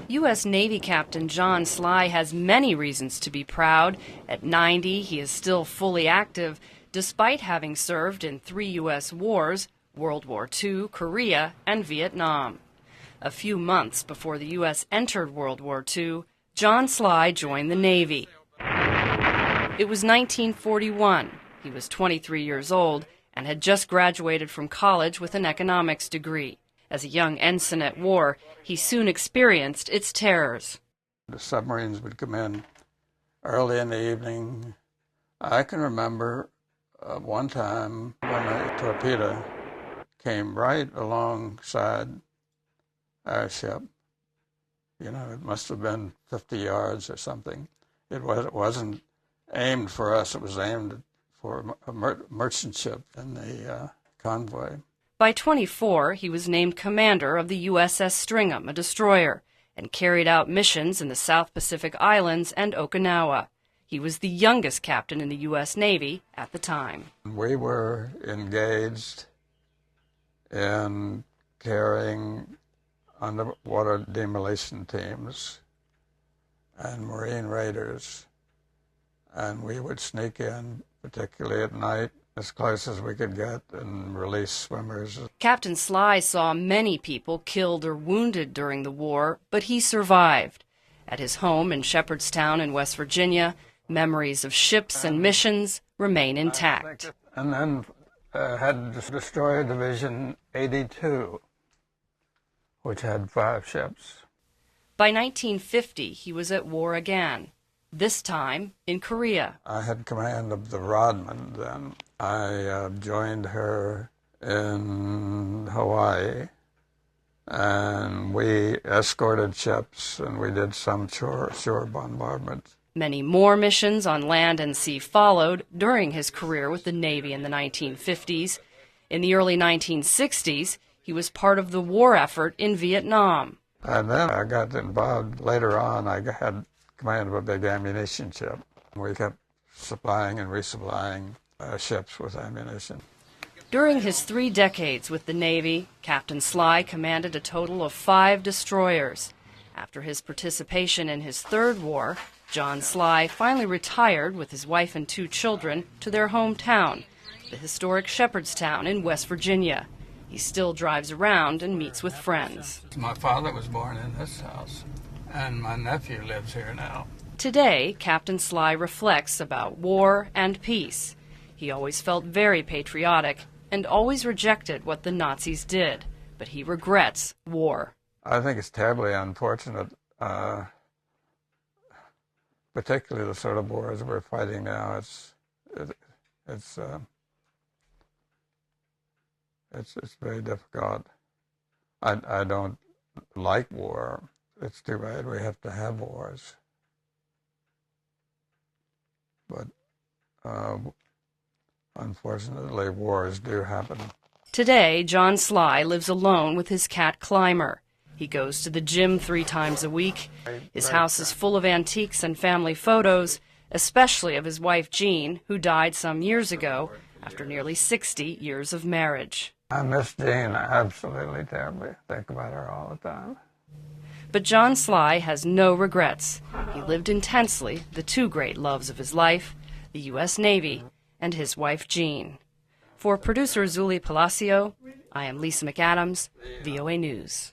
U.S. Navy Captain John Schley has many reasons to be proud. At 90, he is still fully active, despite having served in 3 U.S. wars, World War II, Korea, and Vietnam. A few months before the U.S. entered World War II, John Schley joined the Navy. It was 1941. He was 23 years old and had just graduated from college with an economics degree. As a young ensign at war, he soon experienced its terrors. The submarines would come in early in the evening. I can remember one time when a torpedo came right alongside our ship. You know, it must have been 50 yards or something. It wasn't aimed for us. It was aimed for a merchant ship in the convoy. By 24, he was named commander of the USS Stringham, a destroyer, and carried out missions in the South Pacific Islands and Okinawa. He was the youngest captain in the U.S. Navy at the time. We were engaged in carrying underwater demolition teams and Marine raiders, and we would sneak in, particularly at night, as close as we could get, and release swimmers. Captain Schley saw many people killed or wounded during the war, but he survived. At his home in Shepherdstown in West Virginia, memories of ships and missions remain intact. And then had Destroyer Division 82, which had 5 ships. By 1950, he was at war again, this time in Korea. I had command of the Rodman then. I joined her in Hawaii, and we escorted ships, and we did some shore bombardment. Many more missions on land and sea followed during his career with the Navy in the 1950s. In the early 1960s, he was part of the war effort in Vietnam. And then I got involved later on. I had command of a big ammunition ship. We kept supplying and resupplying ships with ammunition. During his 3 decades with the Navy, Captain Schley commanded a total of 5 destroyers. After his participation in his 3rd war, John Schley finally retired with his wife and 2 children to their hometown, the historic Shepherdstown in West Virginia. He still drives around and meets with friends. My father was born in this house, and my nephew lives here now. Today, Captain Schley reflects about war and peace. He always felt very patriotic and always rejected what the Nazis did, but he regrets war. I think it's terribly unfortunate, particularly the sort of wars we're fighting now. It's very difficult. I don't like war. It's too bad we have to have wars. But unfortunately, wars do happen. Today, John Schley lives alone with his cat Clymer. He goes to the gym 3 times a week. His house is full of antiques and family photos, especially of his wife Jean, who died some years ago after nearly 60 years of marriage. I miss Jean absolutely terribly. I think about her all the time. But John Schley has no regrets. He lived intensely the 2 great loves of his life, the U.S. Navy and his wife Jean. For producer Zulima Palacio, I am Lisa McAdams, VOA News.